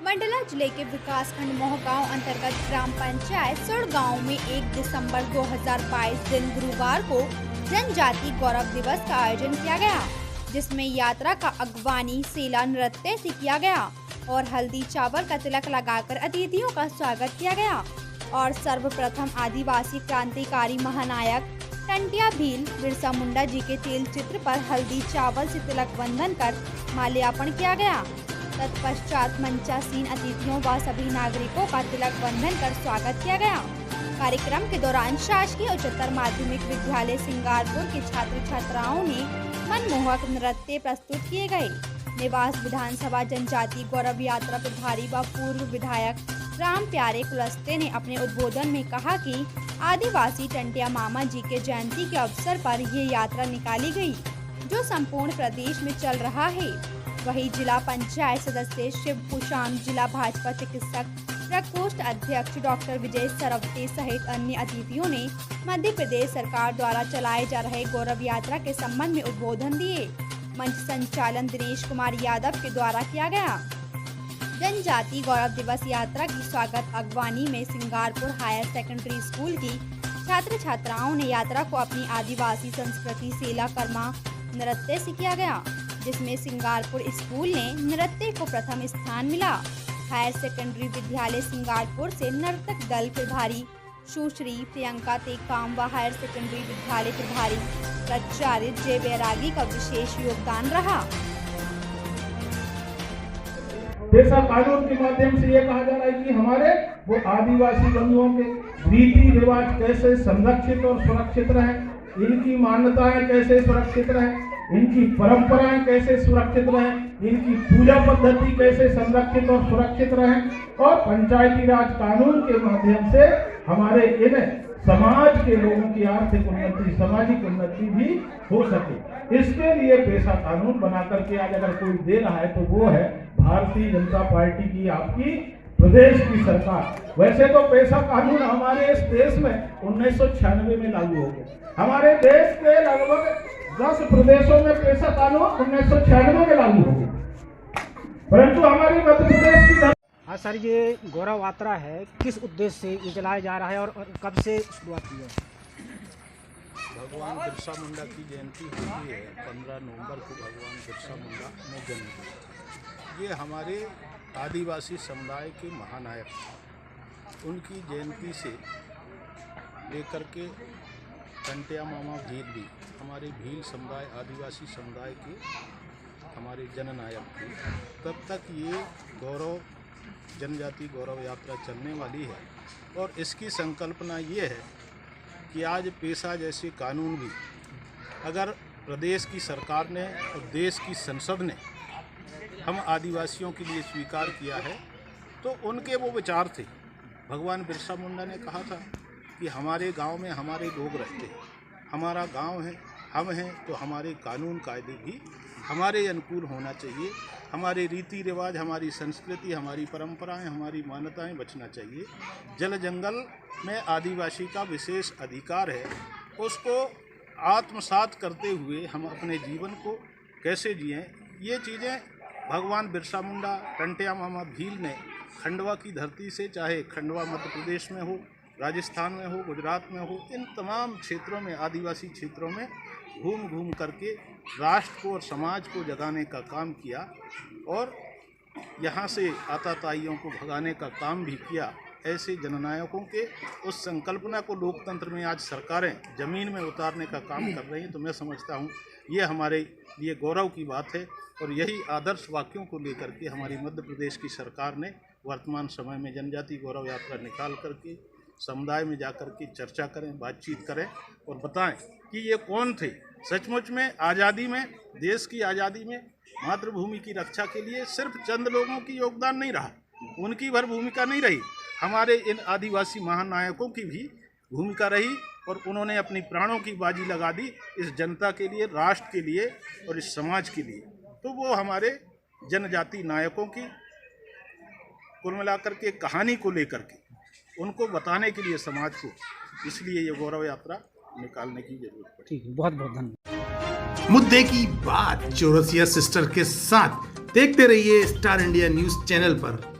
मंडला जिले के विकासखंड मोहगांव अंतर्गत ग्राम पंचायत सुड़ गांव में 1 दिसंबर 2022 दिन गुरुवार को जनजाति गौरव दिवस का आयोजन किया गया, जिसमें यात्रा का अगवानी सेला नृत्य से किया गया और हल्दी चावल का तिलक लगाकर अतिथियों का स्वागत किया गया। और सर्वप्रथम आदिवासी क्रांतिकारी महानायक टंटिया भील बिरसा मुंडा जी के तेल चित्र पर हल्दी चावल से तिलक बंधन कर माल्यार्पण किया गया। तत्पश्चात मंचासीन अतिथियों व सभी नागरिकों का तिलक बंधन कर स्वागत किया गया। कार्यक्रम के दौरान शासकीय उच्चतर माध्यमिक विद्यालय सिंगारपुर के छात्र छात्राओं ने मनमोहक नृत्य प्रस्तुत किए गए। निवास विधानसभा जनजाति गौरव यात्रा प्रभारी व पूर्व विधायक राम प्यारे कुलस्ते ने अपने उद्बोधन में कहा कि आदिवासी टंटिया मामा जी के जयंती के अवसर पर ये यात्रा निकाली गई, जो संपूर्ण प्रदेश में चल रहा है। वहीं जिला पंचायत सदस्य शिव कुशाम, जिला भाजपा चिकित्सक प्रकोष्ठ अध्यक्ष डॉक्टर विजय सरवते सहित अन्य अतिथियों ने मध्य प्रदेश सरकार द्वारा चलाए जा रहे गौरव यात्रा के संबंध में उद्बोधन दिए। मंच संचालन दिनेश कुमार यादव के द्वारा किया गया। जनजाति गौरव दिवस यात्रा की स्वागत अगवानी में सिंगारपुर हायर सेकेंडरी स्कूल की छात्र छात्राओं ने यात्रा को अपनी आदिवासी संस्कृति सेला कर्मा नृत्य से किया गया, जिसमें सिंगारपुर स्कूल ने नृत्य को प्रथम स्थान मिला। हायर सेकेंडरी विद्यालय सिंगारपुर से नर्तक दल प्रभारी सुश्री प्रियंका तेकाम व हायर सेकेंडरी विद्यालय प्रभारी प्राचार्य जय बैरागी का विशेष योगदान रहा। पेशा कानून के माध्यम से ये कहा जा रहा है कि हमारे वो आदिवासी बंधुओं के रीति रिवाज कैसे संरक्षित और सुरक्षित रहे, इनकी मान्यताएं कैसे सुरक्षित रहे, इनकी परंपराएं कैसे सुरक्षित रहे, इनकी पूजा पद्धति कैसे संरक्षित और सुरक्षित रहे और पंचायती राज कानून के माध्यम से हमारे इन समाज के लोगों की आर्थिक उन्नति, सामाजिक उन्नति भी हो सके। इसके लिए पेशा कानून बना करके आज अगर कोई दे रहा है तो वो है भारतीय जनता पार्टी की, आपकी प्रदेश की सरकार। वैसे तो पेशा कानून हमारे इस देश में 1996 में लागू हो गया। हमारे देश के लगभग 10 प्रदेशों में पेशा कानून 1996 में लागू हो गया, परंतु हमारे मध्य प्रदेश की। हाँ सर, ये गौरव यात्रा है, किस उद्देश्य से ये चलाया जा रहा है और कब से शुरुआत की है? भगवान बिरसा मुंडा की जयंती हुई है 15 नवंबर को। भगवान बिरसा मुंडा ने जन्म लिया। ये हमारे आदिवासी समुदाय के महानायक, उनकी जयंती से लेकर के टंटिया मामा भील भी हमारे भील समुदाय, आदिवासी समुदाय के हमारे जननायक थे। तब तक ये गौरव जनजाति गौरव यात्रा चलने वाली है और इसकी संकल्पना ये है कि आज पेशा जैसे कानून भी अगर प्रदेश की सरकार ने और देश की संसद ने हम आदिवासियों के लिए स्वीकार किया है, तो उनके वो विचार थे। भगवान बिरसा मुंडा ने कहा था कि हमारे गांव में हमारे लोग रहते हैं, हमारा गांव है, हम हैं, तो हमारे कानून कायदे भी हमारे अनुकूल होना चाहिए। हमारे रीति रिवाज, हमारी संस्कृति, हमारी परंपराएं, हमारी मान्यताएं बचना चाहिए। जल जंगल में आदिवासी का विशेष अधिकार है, उसको आत्मसात करते हुए हम अपने जीवन को कैसे जिएं, ये चीज़ें भगवान बिरसा मुंडा, टंटिया मामा भील ने खंडवा की धरती से, चाहे खंडवा मध्य प्रदेश में हो, राजस्थान में हो, गुजरात में हो, इन तमाम क्षेत्रों में, आदिवासी क्षेत्रों में घूम घूम करके राष्ट्र को और समाज को जगाने का काम किया और यहाँ से आताताइयों को भगाने का काम भी किया। ऐसे जननायकों के उस संकल्पना को लोकतंत्र में आज सरकारें ज़मीन में उतारने का काम कर रही हैं, तो मैं समझता हूँ ये हमारे लिए गौरव की बात है। और यही आदर्श वाक्यों को लेकर के हमारी मध्य प्रदेश की सरकार ने वर्तमान समय में जनजाति गौरव यात्रा निकाल करके समुदाय में जाकर के चर्चा करें, बातचीत करें और बताएं कि ये कौन थे। सचमुच में आज़ादी में, देश की आज़ादी में मातृभूमि की रक्षा के लिए सिर्फ चंद लोगों की योगदान नहीं रहा, उनकी भर भूमिका नहीं रही, हमारे इन आदिवासी महानायकों की भी भूमिका रही और उन्होंने अपनी प्राणों की बाजी लगा दी इस जनता के लिए, राष्ट्र के लिए और इस समाज के लिए। तो वो हमारे जनजाति नायकों की कुल मिलाकर के कहानी को लेकर के उनको बताने के लिए समाज को, इसलिए ये गौरव यात्रा निकालने की जरूरत है। ठीक है, बहुत बहुत धन्यवाद। मुद्दे की बात चौरसिया सिस्टर के साथ देखते रहिए स्टार इंडिया न्यूज चैनल पर।